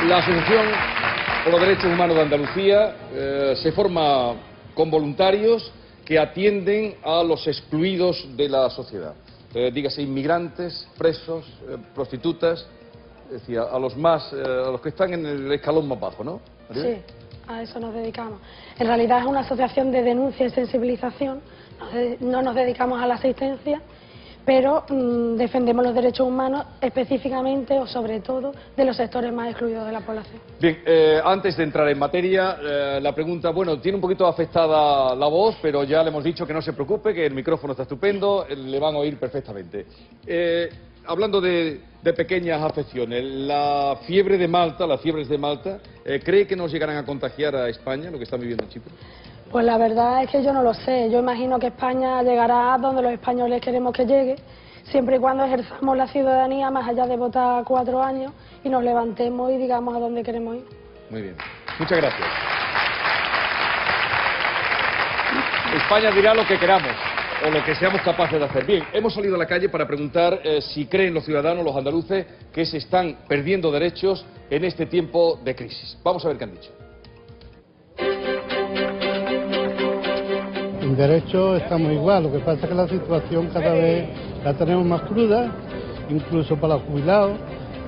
La Asociación por los Derechos Humanos de Andalucía se forma con voluntarios que atienden a los excluidos de la sociedad. Dígase inmigrantes, presos, prostitutas, es decir, a los que están en el escalón más bajo, ¿no? Sí, a eso nos dedicamos. En realidad es una asociación de denuncia y sensibilización, no nos dedicamos a la asistencia, pero defendemos los derechos humanos específicamente o sobre todo de los sectores más excluidos de la población. Bien, antes de entrar en materia, la pregunta, bueno, tiene un poquito afectada la voz, pero ya le hemos dicho que no se preocupe, que el micrófono está estupendo, le van a oír perfectamente. Hablando de pequeñas afecciones, la fiebre de Malta, las fiebres de Malta, ¿cree que nos llegarán a contagiar a España, lo que están viviendo en Chipre? Pues la verdad es que yo no lo sé. Yo imagino que España llegará donde los españoles queremos que llegue, siempre y cuando ejerzamos la ciudadanía más allá de votar 4 años y nos levantemos y digamos a dónde queremos ir. Muy bien. Muchas gracias. España dirá lo que queramos o lo que seamos capaces de hacer. Bien, hemos salido a la calle para preguntar si creen los ciudadanos, los andaluces, que se están perdiendo derechos en este tiempo de crisis. Vamos a ver qué han dicho. En derecho estamos igual, lo que pasa es que la situación cada vez la tenemos más cruda, incluso para los jubilados,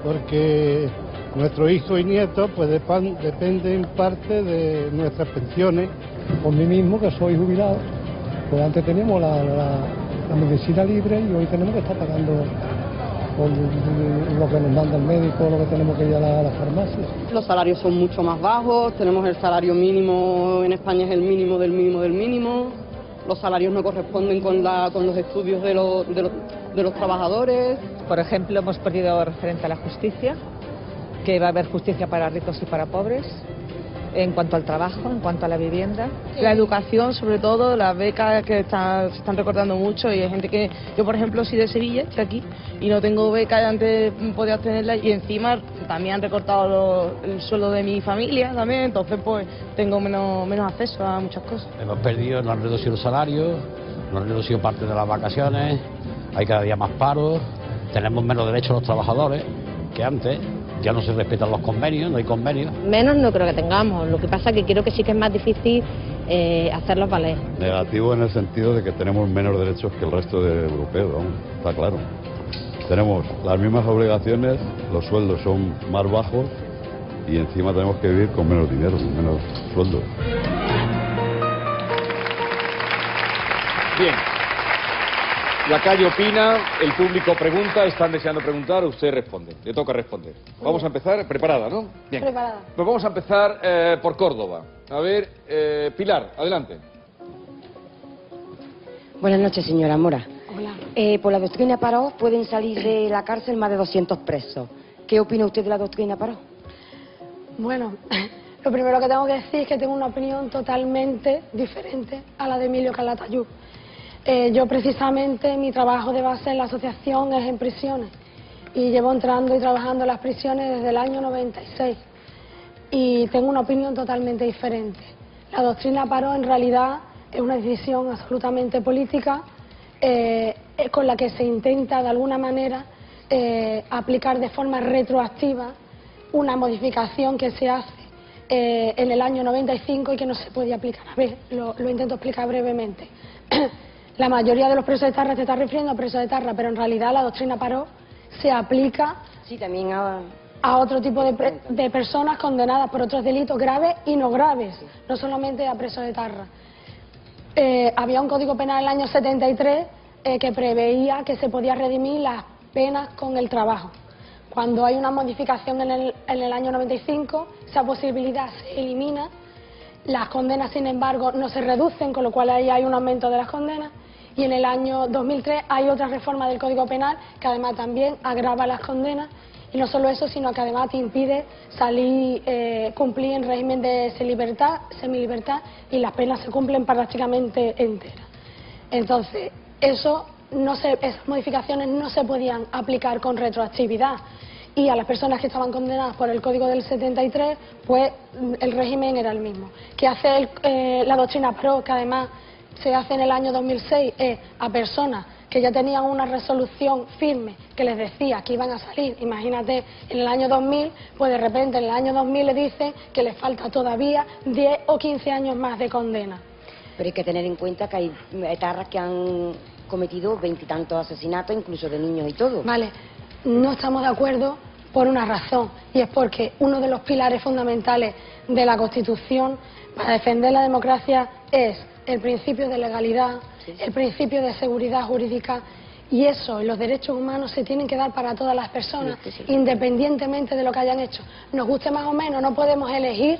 porque nuestros hijos y nietos pues dependen en parte de nuestras pensiones. Por mí mismo, que soy jubilado, pues antes teníamos la medicina libre y hoy tenemos que estar pagando por lo que nos manda el médico, lo que tenemos que ir a las farmacias. Los salarios son mucho más bajos, tenemos el salario mínimo, en España es el mínimo del mínimo del mínimo. Los salarios no corresponden con los estudios de los trabajadores. Por ejemplo, hemos perdido referente a la justicia, que va a haber justicia para ricos y para pobres, en cuanto al trabajo, en cuanto a la vivienda. La educación, sobre todo, las becas que se están recortando mucho, y hay gente que... Yo, por ejemplo, soy de Sevilla, estoy aquí, y no tengo beca, y antes podía obtenerla, y encima también han recortado el sueldo de mi familia también, entonces pues tengo menos acceso a muchas cosas. Hemos perdido, nos han reducido el salario, nos han reducido parte de las vacaciones, hay cada día más paros, tenemos menos derechos los trabajadores que antes. Ya no se respetan los convenios, no hay convenios. Menos no creo que tengamos, lo que pasa es que creo que sí que es más difícil hacerlos valer. Negativo en el sentido de que tenemos menos derechos que el resto de europeos, vamos, está claro. Tenemos las mismas obligaciones, los sueldos son más bajos y encima tenemos que vivir con menos dinero, con menos sueldos. Bien. La calle opina, el público pregunta, están deseando preguntar, usted responde. Le toca responder. Vamos a empezar, preparada, ¿no? Bien. Preparada. Pues vamos a empezar por Córdoba. A ver, Pilar, adelante. Buenas noches, señora Mora. Hola. Por la doctrina Parot pueden salir de la cárcel más de 200 presos. ¿Qué opina usted de la doctrina Parot? Bueno, lo primero que tengo que decir es que tengo una opinión totalmente diferente a la de Emilio Calatayud. Yo precisamente, mi trabajo de base en la asociación es en prisiones y llevo entrando y trabajando en las prisiones desde el año 96 y tengo una opinión totalmente diferente. La doctrina Parot en realidad es una decisión absolutamente política con la que se intenta de alguna manera aplicar de forma retroactiva una modificación que se hace en el año 95 y que no se podía aplicar. A ver, lo intento explicar brevemente. La mayoría de los presos de Tarra se está refiriendo a presos de Tarra, pero en realidad la doctrina Parot se aplica también a otro tipo de personas condenadas por otros delitos graves y no graves, no solamente a presos de Tarra. Había un código penal en el año 73 que preveía que se podía redimir las penas con el trabajo. Cuando hay una modificación en el año 95, esa posibilidad se elimina. Las condenas, sin embargo, no se reducen, con lo cual ahí hay un aumento de las condenas. Y en el año 2003 hay otra reforma del Código Penal que además también agrava las condenas. Y no solo eso, sino que además te impide salir, cumplir en régimen de semilibertad, y las penas se cumplen prácticamente enteras. Entonces, esas modificaciones no se podían aplicar con retroactividad. Y a las personas que estaban condenadas por el Código del 73, pues el régimen era el mismo. ¿Qué hace la doctrina Parot, que además se hace en el año 2006, es a personas que ya tenían una resolución firme que les decía que iban a salir, imagínate, en el año 2000, pues de repente en el año 2000 le dicen que les falta todavía 10 o 15 años más de condena. Pero hay que tener en cuenta que hay etarras que han cometido 20 y tantos asesinatos, incluso de niños y todo. Vale, no estamos de acuerdo por una razón, y es porque uno de los pilares fundamentales de la Constitución para defender la democracia es el principio de legalidad, el principio de seguridad jurídica, y eso, los derechos humanos se tienen que dar para todas las personas, independientemente de lo que hayan hecho. Nos guste más o menos, no podemos elegir,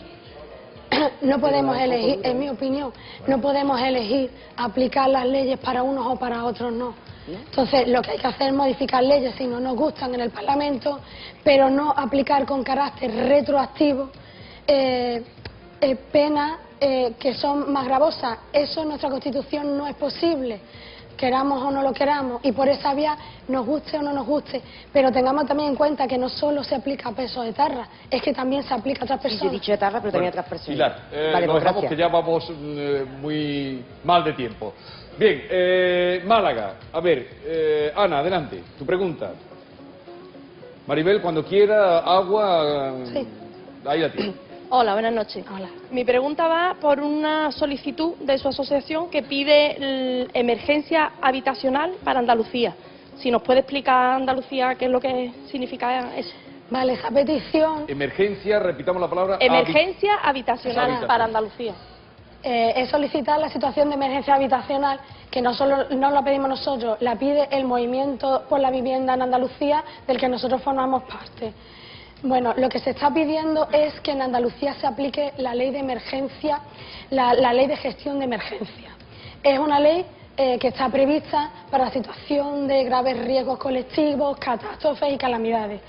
en mi opinión, no podemos elegir aplicar las leyes para unos o para otros, no. Entonces, lo que hay que hacer es modificar leyes si no nos gustan en el Parlamento, pero no aplicar con carácter retroactivo penas que son más gravosas. Eso en nuestra Constitución no es posible, queramos o no lo queramos, y por esa vía nos guste o no nos guste, pero tengamos también en cuenta que no solo se aplica a presos de etarra, es que también se aplica a otras personas. Sí, yo he dicho etarra, pero también a otras personas. Pilar, vale, lo pues dejamos gracias. que ya vamos muy mal de tiempo. Bien, Málaga, a ver, Ana, adelante, tu pregunta. Maribel, cuando quiera, agua, sí. Ahí la tiene. Hola, buenas noches. Hola. Mi pregunta va por una solicitud de su asociación que pide emergencia habitacional para Andalucía. Si nos puede explicar Andalucía qué es lo que significa eso. Vale, esa petición... Emergencia, repitamos la palabra. Emergencia habitacional para Andalucía. Es solicitar la situación de emergencia habitacional, que no solo no la pedimos nosotros, la pide el Movimiento por la Vivienda en Andalucía, del que nosotros formamos parte. Bueno, lo que se está pidiendo es que en Andalucía se aplique la ley de emergencia, la ley de gestión de emergencia. Es una ley que está prevista para situación de graves riesgos colectivos, catástrofes y calamidades,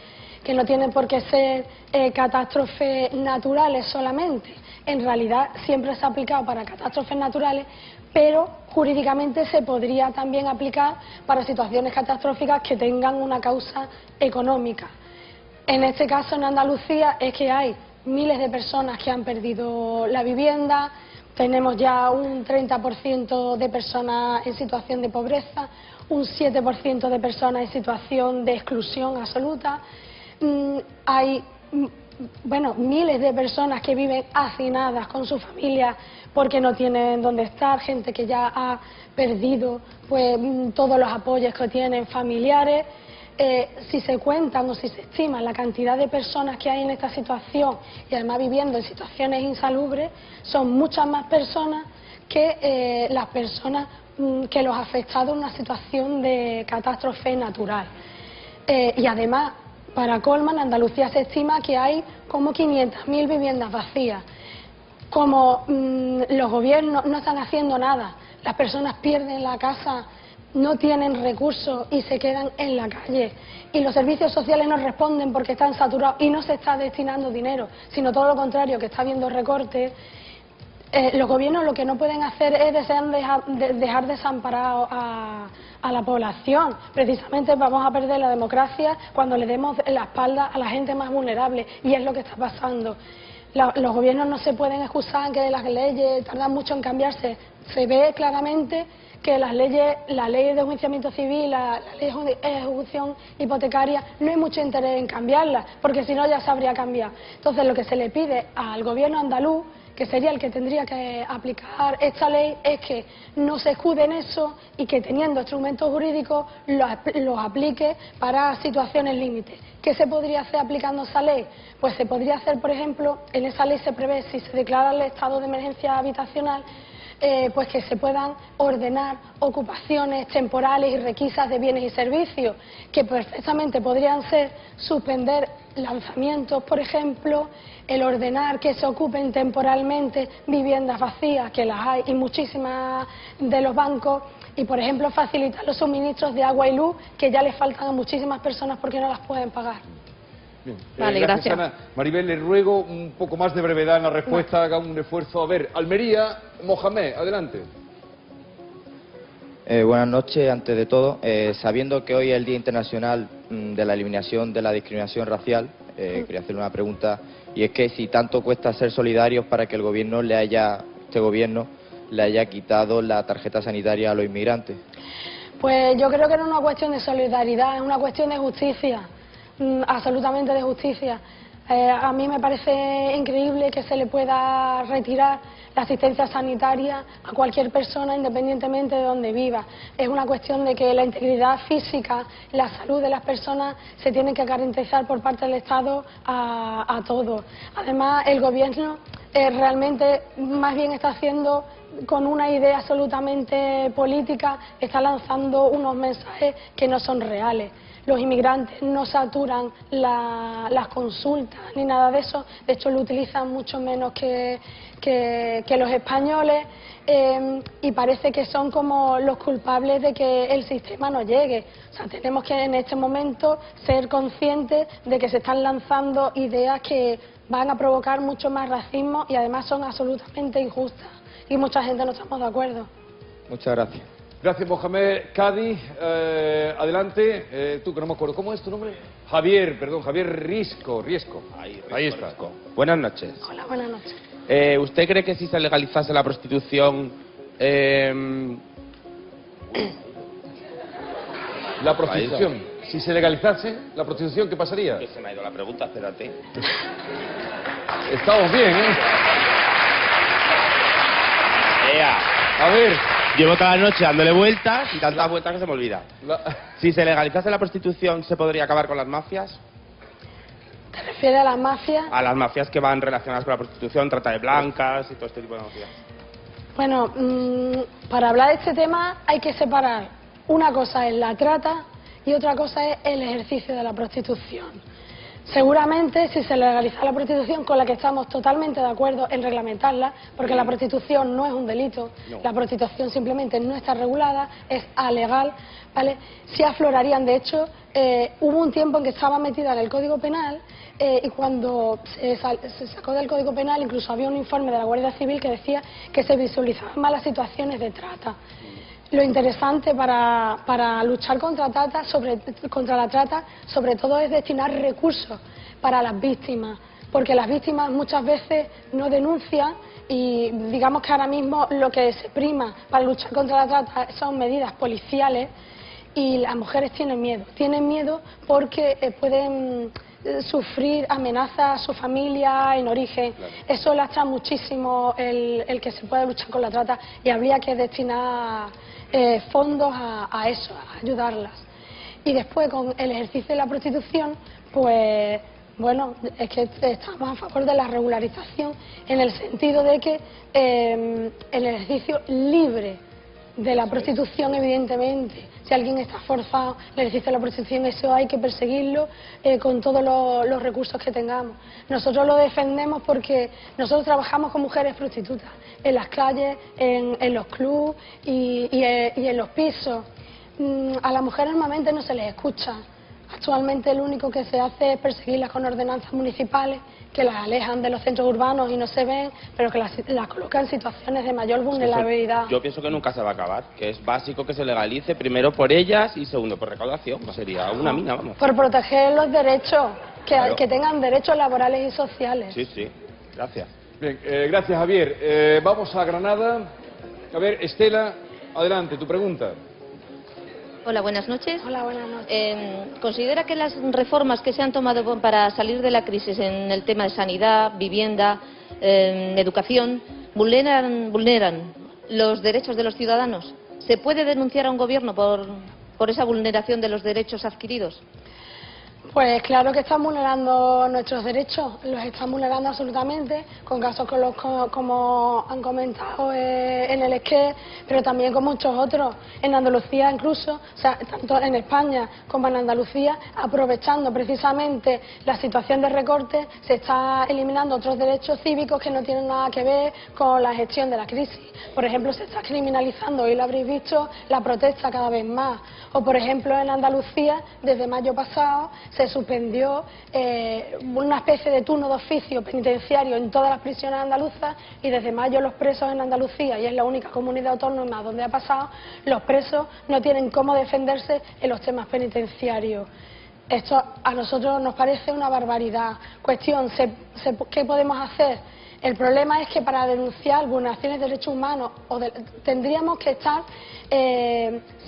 que no tienen por qué ser catástrofes naturales solamente. En realidad siempre se ha aplicado para catástrofes naturales, pero jurídicamente se podría también aplicar para situaciones catastróficas que tengan una causa económica. En este caso, en Andalucía, es que hay miles de personas que han perdido la vivienda, tenemos ya un 30% de personas en situación de pobreza, un 7% de personas en situación de exclusión absoluta, hay miles de personas que viven hacinadas con sus familias porque no tienen dónde estar, gente que ya ha perdido pues todos los apoyos que tienen familiares. Si se cuentan o si se estiman la cantidad de personas que hay en esta situación y además viviendo en situaciones insalubres, son muchas más personas que las personas que los afectados en una situación de catástrofe natural. Y además, para colmo, en Andalucía se estima que hay como 500.000 viviendas vacías. Como los gobiernos no están haciendo nada, las personas pierden la casa, no tienen recursos y se quedan en la calle, y los servicios sociales no responden porque están saturados y no se está destinando dinero, sino todo lo contrario, que está habiendo recortes. Los gobiernos lo que no pueden hacer es dejar desamparado a la población. Precisamente vamos a perder la democracia cuando le demos la espalda a la gente más vulnerable, y es lo que está pasando. Los gobiernos no se pueden excusar en que las leyes tardan mucho en cambiarse. Se ve claramente que las leyes, la ley de enjuiciamiento civil, la ley de ejecución hipotecaria, no hay mucho interés en cambiarla, porque si no ya se habría cambiado. Entonces, lo que se le pide al gobierno andaluz, que sería el que tendría que aplicar esta ley, es que no se escude en eso y que, teniendo instrumentos jurídicos, los aplique para situaciones límites. ¿Qué se podría hacer aplicando esa ley? Pues se podría hacer, por ejemplo, en esa ley se prevé, si se declara el estado de emergencia habitacional, pues que se puedan ordenar ocupaciones temporales y requisas de bienes y servicios, que perfectamente podrían ser suspender lanzamientos, por ejemplo, el ordenar que se ocupen temporalmente viviendas vacías, que las hay, y muchísimas de los bancos, y por ejemplo facilitar los suministros de agua y luz, que ya les faltan a muchísimas personas porque no las pueden pagar. Bien. Vale, gracias. Ana. Maribel, le ruego un poco más de brevedad en la respuesta, haga un esfuerzo. A ver, Almería, Mohamed, adelante. Buenas noches, antes de todo. Sabiendo que hoy es el Día Internacional de la Eliminación de la Discriminación Racial, quería hacerle una pregunta, y es que si tanto cuesta ser solidarios para que el gobierno este gobierno le haya quitado la tarjeta sanitaria a los inmigrantes. Pues yo creo que no es una cuestión de solidaridad, es una cuestión de justicia, absolutamente de justicia. A mí me parece increíble que se le pueda retirar la asistencia sanitaria a cualquier persona independientemente de donde viva. Es una cuestión de que la integridad física, la salud de las personas se tiene que garantizar por parte del Estado a todos. Además, el Gobierno realmente más bien está haciendo con una idea absolutamente política, está lanzando unos mensajes que no son reales. Los inmigrantes no saturan las consultas ni nada de eso, de hecho lo utilizan mucho menos que los españoles y parece que son como los culpables de que el sistema no llegue. O sea, tenemos que en este momento ser conscientes de que se están lanzando ideas que van a provocar mucho más racismo y además son absolutamente injustas y mucha gente no estamos de acuerdo. Muchas gracias. Gracias, Mohamed. Cádiz, adelante. Tú, que no me acuerdo. ¿Cómo es tu nombre? Javier, perdón, Javier Riesco. Ahí está. Riesco. Buenas noches. Hola, buenas noches. ¿Usted cree que si se legalizase la prostitución... La prostitución. Si se legalizase la prostitución, ¿qué pasaría? Que se me ha ido la pregunta, espérate. Estamos bien, ¿eh? A ver... Llevo toda la noche dándole vueltas y tantas vueltas que se me olvida. Si se legalizase la prostitución, ¿se podría acabar con las mafias? ¿Te refieres a las mafias? A las mafias que van relacionadas con la prostitución, trata de blancas y todo este tipo de mafias. Bueno, para hablar de este tema hay que separar. Una cosa es la trata y otra cosa es el ejercicio de la prostitución. Seguramente si se legaliza la prostitución, con la que estamos totalmente de acuerdo en reglamentarla, porque la prostitución no es un delito, la prostitución simplemente no está regulada, es alegal, ¿vale? Sí aflorarían, de hecho, hubo un tiempo en que estaba metida en el Código Penal y cuando se sacó del Código Penal incluso había un informe de la Guardia Civil que decía que se visualizaban más las situaciones de trata. Lo interesante para luchar contra la trata, sobre todo, es destinar recursos para las víctimas, porque las víctimas muchas veces no denuncian y digamos que ahora mismo lo que se prima para luchar contra la trata son medidas policiales y las mujeres tienen miedo porque pueden sufrir amenazas a su familia en origen. Claro. Eso lastra muchísimo el que se pueda luchar con la trata y habría que destinar fondos a eso, a ayudarlas. Y después con el ejercicio de la prostitución, pues bueno, es que estamos a favor de la regularización en el sentido de que el ejercicio libre de la prostitución, evidentemente, si alguien está forzado, el ejercicio de la prostitución, eso hay que perseguirlo con todos los recursos que tengamos. Nosotros lo defendemos porque nosotros trabajamos con mujeres prostitutas en las calles, en los clubs y en los pisos. A las mujeres normalmente no se les escucha. Actualmente lo único que se hace es perseguirlas con ordenanzas municipales que las alejan de los centros urbanos y no se ven, pero que las colocan en situaciones de mayor vulnerabilidad. Yo pienso que nunca se va a acabar, que es básico que se legalice, primero por ellas y segundo por recaudación, sería una mina, vamos. Por proteger los derechos, Claro. que tengan derechos laborales y sociales. Sí, sí, gracias. Bien, gracias, Javier. Vamos a Granada. A ver, Estela, adelante, tu pregunta. Hola, buenas noches. Hola, buenas noches. ¿Considera que las reformas que se han tomado para salir de la crisis en el tema de sanidad, vivienda, educación, vulneran los derechos de los ciudadanos? ¿Se puede denunciar a un gobierno por esa vulneración de los derechos adquiridos? Pues claro que están vulnerando nuestros derechos, los están vulnerando absolutamente, con casos como han comentado en el ESQUE, pero también con muchos otros. En Andalucía incluso, o sea, tanto en España como en Andalucía, aprovechando precisamente la situación de recorte, se está eliminando otros derechos cívicos que no tienen nada que ver con la gestión de la crisis. Por ejemplo, se está criminalizando, hoy lo habréis visto, la protesta cada vez más. O por ejemplo, en Andalucía, desde mayo pasado, se suspendió una especie de turno de oficio penitenciario en todas las prisiones andaluzas y desde mayo los presos en Andalucía, y es la única comunidad autónoma donde ha pasado, los presos no tienen cómo defenderse en los temas penitenciarios. Esto a nosotros nos parece una barbaridad. Cuestión, ¿qué podemos hacer? El problema es que para denunciar vulneraciones de derechos humanos tendríamos que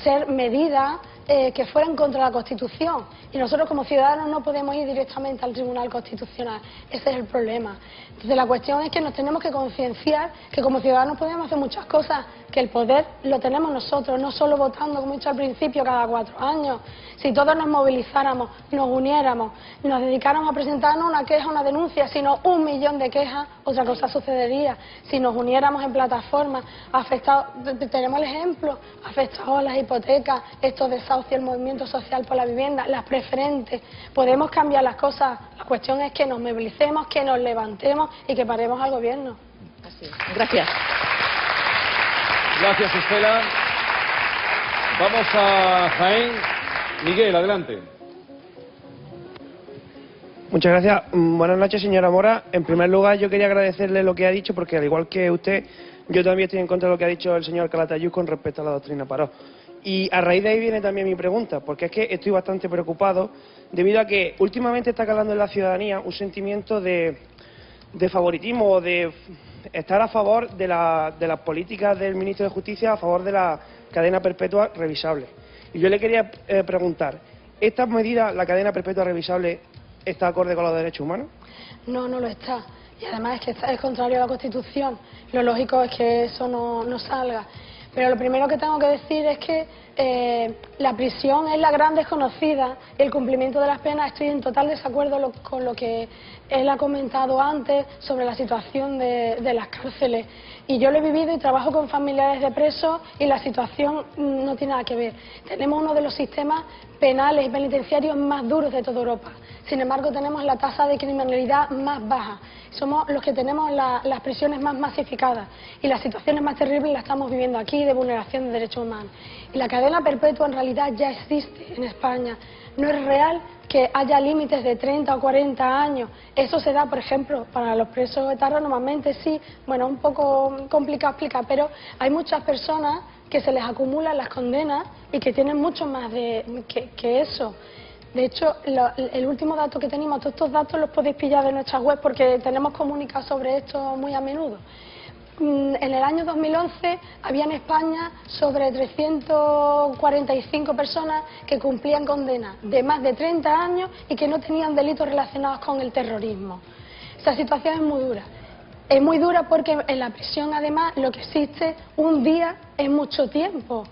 ser medidas que fueran contra la Constitución, y nosotros como ciudadanos no podemos ir directamente al Tribunal Constitucional. Ese es el problema. Entonces la cuestión es que nos tenemos que concienciar que como ciudadanos podemos hacer muchas cosas, que el poder lo tenemos nosotros, no solo votando, como he dicho al principio, cada 4 años. Si todos nos movilizáramos, nos uniéramos, nos dedicáramos a presentarnos una queja, una denuncia, sino 1 millón de quejas, otra cosa sucedería. Si nos uniéramos en plataformas, tenemos el ejemplo, afectados a las hipotecas, estos desahucios, el movimiento social por la vivienda, las preferentes, podemos cambiar las cosas. La cuestión es que nos movilicemos, que nos levantemos y que paremos al gobierno. Así es. Gracias. Gracias, Estela. Vamos a Jaén. Miguel, adelante. Muchas gracias. Buenas noches, señora Mora. En primer lugar, yo quería agradecerle lo que ha dicho, porque al igual que usted, yo también estoy en contra de lo que ha dicho el señor Calatayud con respecto a la doctrina Parot. Y a raíz de ahí viene también mi pregunta, porque es que estoy bastante preocupado debido a que últimamente está calando en la ciudadanía un sentimiento de favoritismo o de estar a favor de las políticas del ministro de Justicia, a favor de la cadena perpetua revisable. Y yo le quería preguntar, ¿esta medida, la cadena perpetua revisable, está acorde con los derechos humanos? No, no lo está. Y además es que es contrario a la Constitución. Lo lógico es que eso no salga. Pero lo primero que tengo que decir es que la prisión es la gran desconocida, el cumplimiento de las penas. Estoy en total desacuerdo con lo que él ha comentado antes sobre la situación de las cárceles. Y yo lo he vivido y trabajo con familiares de presos y la situación no tiene nada que ver. Tenemos uno de los sistemas penales y penitenciarios más duros de toda Europa. Sin embargo, tenemos la tasa de criminalidad más baja. Somos los que tenemos las prisiones más masificadas y las situaciones más terribles las estamos viviendo aquí, de vulneración de derechos humanos. Y la cadena perpetua en realidad ya existe en España. No es real que haya límites de 30 o 40 años. Eso se da, por ejemplo, para los presos etarras normalmente sí, bueno, un poco complicado explicar, pero hay muchas personas que se les acumulan las condenas y que tienen mucho más que eso. De hecho, el último dato que tenemos, todos estos datos los podéis pillar de nuestra web porque tenemos comunicado sobre esto muy a menudo. En el año 2011 había en España sobre 345 personas que cumplían condenas de más de 30 años y que no tenían delitos relacionados con el terrorismo. Esta situación es muy dura. Es muy dura porque en la prisión, además, lo que existe un día es mucho tiempo.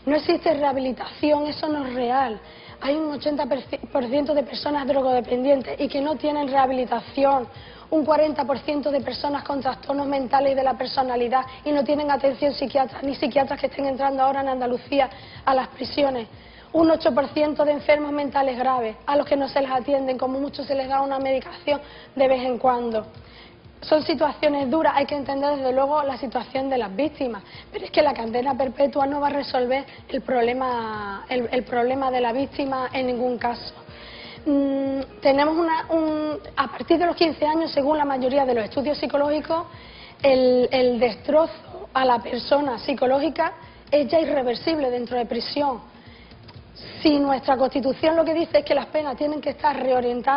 No existe rehabilitación, eso no es real. Hay un 80% de personas drogodependientes y que no tienen rehabilitación. Un 40% de personas con trastornos mentales y de la personalidad y no tienen atención psiquiatra, ni psiquiatras que estén entrando ahora en Andalucía a las prisiones. Un 8% de enfermos mentales graves, a los que no se les atienden, como mucho se les da una medicación de vez en cuando. Son situaciones duras, hay que entender desde luego la situación de las víctimas, pero es que la cadena perpetua no va a resolver el problema de la víctima en ningún caso. Tenemos a partir de los 15 años, según la mayoría de los estudios psicológicos, el destrozo a la persona psicológica es ya irreversible dentro de prisión. Si nuestra Constitución lo que dice es que las penas tienen que estar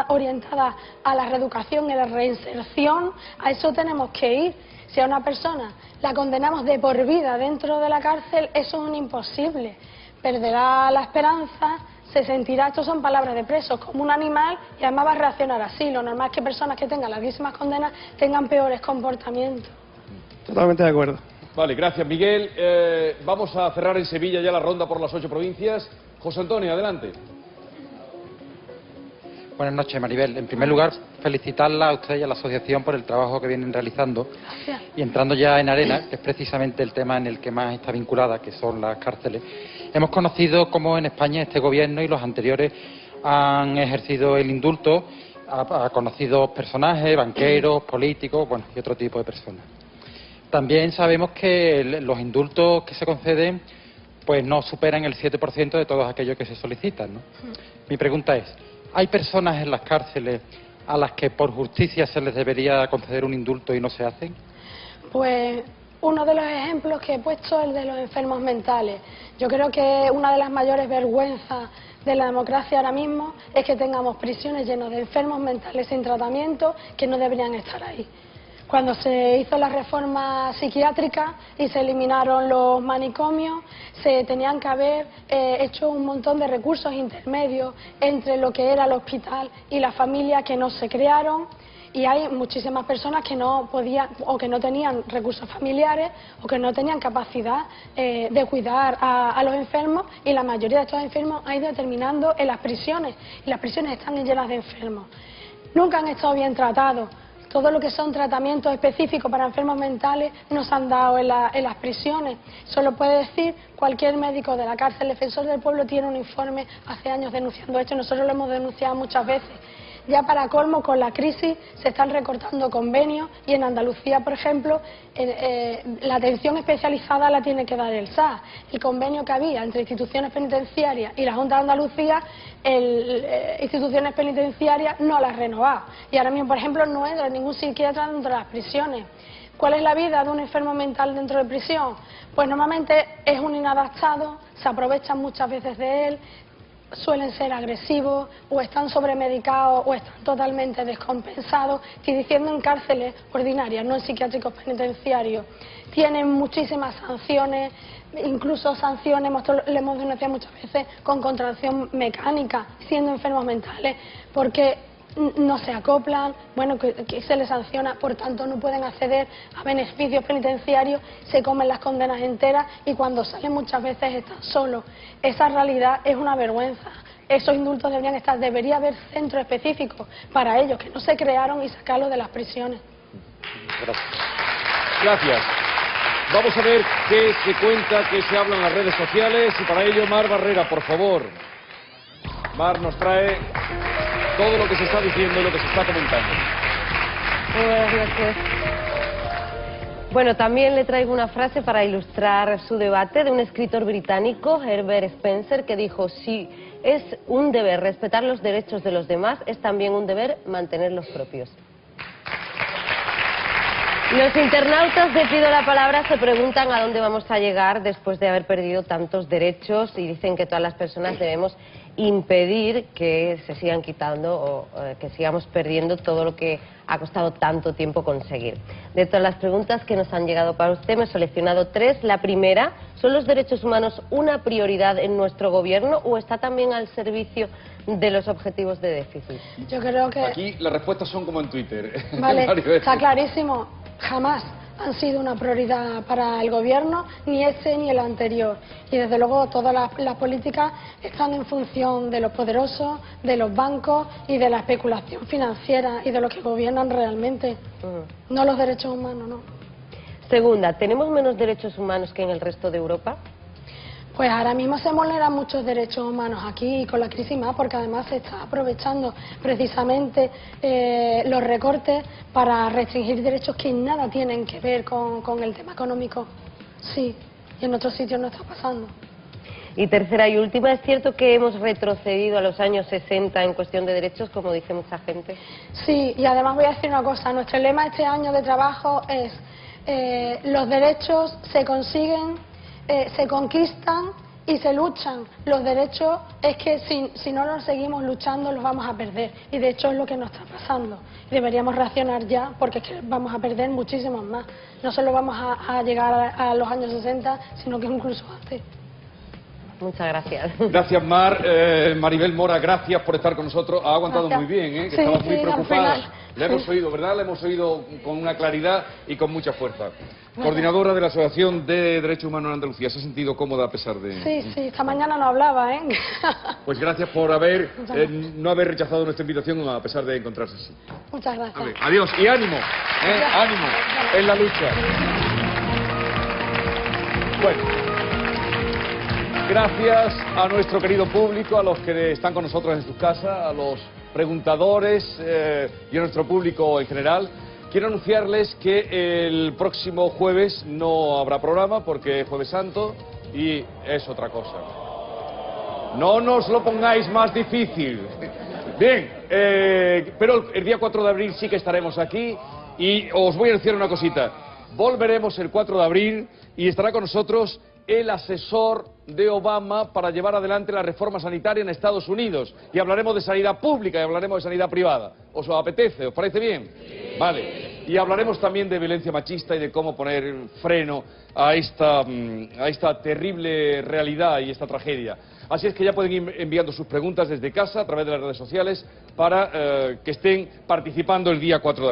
orientadas a la reeducación y la reinserción, a eso tenemos que ir. Si a una persona la condenamos de por vida dentro de la cárcel, eso es un imposible. Perderá la esperanza, se sentirá, esto son palabras de presos, como un animal y además va a reaccionar así. Lo normal es que personas que tengan las mismas condenas tengan peores comportamientos. Totalmente de acuerdo. Vale, gracias, Miguel. Vamos a cerrar en Sevilla ya la ronda por las 8 provincias. José Antonio, adelante. Buenas noches, Maribel. En primer lugar, felicitarla a usted y a la asociación por el trabajo que vienen realizando. Gracias. Y entrando ya en arena, que es precisamente el tema en el que más está vinculada, que son las cárceles. Hemos conocido cómo en España este gobierno y los anteriores han ejercido el indulto a conocidos personajes, banqueros, políticos, bueno, y otro tipo de personas. También sabemos que los indultos que se conceden pues no superan el 7% de todos aquellos que se solicitan, ¿no? Mi pregunta es, ¿hay personas en las cárceles a las que por justicia se les debería conceder un indulto y no se hacen? Pues uno de los ejemplos que he puesto es el de los enfermos mentales. Yo creo que una de las mayores vergüenzas de la democracia ahora mismo es que tengamos prisiones llenas de enfermos mentales sin tratamiento que no deberían estar ahí. Cuando se hizo la reforma psiquiátrica y se eliminaron los manicomios, se tenían que haber hecho un montón de recursos intermedios entre lo que era el hospital y la familia que no se crearon. Y hay muchísimas personas que no podían o que no tenían recursos familiares o que no tenían capacidad de cuidar a los enfermos, y la mayoría de estos enfermos han ido terminando en las prisiones, y las prisiones están llenas de enfermos. Nunca han estado bien tratados. Todo lo que son tratamientos específicos para enfermos mentales no se han dado en las prisiones. Eso lo puede decir cualquier médico de la cárcel. El Defensor del Pueblo tiene un informe hace años denunciando esto, nosotros lo hemos denunciado muchas veces. Ya para colmo, con la crisis se están recortando convenios, y en Andalucía, por ejemplo, la atención especializada la tiene que dar el SAS. El convenio que había entre instituciones penitenciarias y la Junta de Andalucía, instituciones penitenciarias no las renovaba. Y ahora mismo, por ejemplo, no entra ningún psiquiatra dentro de las prisiones. ¿Cuál es la vida de un enfermo mental dentro de prisión? Pues normalmente es un inadaptado, se aprovechan muchas veces de él, suelen ser agresivos, o están sobremedicados o están totalmente descompensados. Estoy diciendo en cárceles ordinarias, no en psiquiátricos penitenciarios. Tienen muchísimas sanciones, incluso sanciones, le hemos denunciado muchas veces, con contracción mecánica, siendo enfermos mentales, porque no se acoplan, bueno, que se les sanciona, por tanto no pueden acceder a beneficios penitenciarios, se comen las condenas enteras, y cuando salen muchas veces están solos. Esa realidad es una vergüenza. Esos indultos debería haber centros específicos para ellos, que no se crearon, y sacarlos de las prisiones. Gracias. Vamos a ver qué se cuenta, qué se habla en las redes sociales, y para ello Mar Barrera, por favor. Mar nos trae todo lo que se está diciendo y lo que se está comentando. Muy buenas noches. Bueno, también le traigo una frase para ilustrar su debate de un escritor británico, Herbert Spencer, que dijo: si es un deber respetar los derechos de los demás, es también un deber mantener los propios. Los internautas de Pido la Palabra se preguntan a dónde vamos a llegar después de haber perdido tantos derechos, y dicen que todas las personas debemos impedir que se sigan quitando o que sigamos perdiendo todo lo que ha costado tanto tiempo conseguir. De todas las preguntas que nos han llegado para usted, me he seleccionado 3. La primera: ¿son los derechos humanos una prioridad en nuestro gobierno o está también al servicio de los objetivos de déficit? Yo creo que... Aquí las respuestas son como en Twitter. Vale, está clarísimo. Jamás han sido una prioridad para el gobierno, ni este ni el anterior. Y desde luego todas las políticas están en función de los poderosos, de los bancos y de la especulación financiera y de los que gobiernan realmente. No los derechos humanos, no. Segunda, ¿tenemos menos derechos humanos que en el resto de Europa? Pues ahora mismo se vulneran muchos derechos humanos aquí, y con la crisis más, porque además se está aprovechando precisamente los recortes para restringir derechos que nada tienen que ver con el tema económico. Sí, y en otros sitios no está pasando. Y tercera y última, ¿es cierto que hemos retrocedido a los años 60 en cuestión de derechos, como dice mucha gente? Sí, y además voy a decir una cosa: nuestro lema este año de trabajo es los derechos se consiguen, se conquistan y se luchan. Los derechos es que si no los seguimos luchando los vamos a perder, y de hecho es lo que nos está pasando. Deberíamos reaccionar ya, porque es que vamos a perder muchísimos más. No solo vamos a llegar a los años 60, sino que incluso antes. Muchas gracias. Gracias, Mar. Maribel Mora, gracias por estar con nosotros. Ha aguantado muy bien, que estaba muy preocupada. Le hemos oído, ¿verdad? Le hemos oído con una claridad y con mucha fuerza. Coordinadora de la Asociación de Derechos Humanos en Andalucía. ¿Se ha sentido cómoda a pesar de...? Sí, esta mañana no hablaba, ¿eh? Pues gracias por no haber rechazado nuestra invitación a pesar de encontrarse así. Muchas gracias. Adiós y ánimo, ánimo en la lucha. Bueno. Gracias a nuestro querido público, a los que están con nosotros en sus casas, a los preguntadores y a nuestro público en general. Quiero anunciarles que el próximo jueves no habrá programa porque es Jueves Santo y es otra cosa. No nos lo pongáis más difícil. Bien, pero el día 4 de abril sí que estaremos aquí, y os voy a decir una cosita. Volveremos el 4 de abril y estará con nosotros el asesor de Obama para llevar adelante la reforma sanitaria en Estados Unidos. Y hablaremos de sanidad pública y hablaremos de sanidad privada. ¿Os apetece? ¿Os parece bien? Sí. Vale. Y hablaremos también de violencia machista y de cómo poner freno a esta terrible realidad y esta tragedia. Así es que ya pueden ir enviando sus preguntas desde casa a través de las redes sociales para que estén participando el día 4 de abril.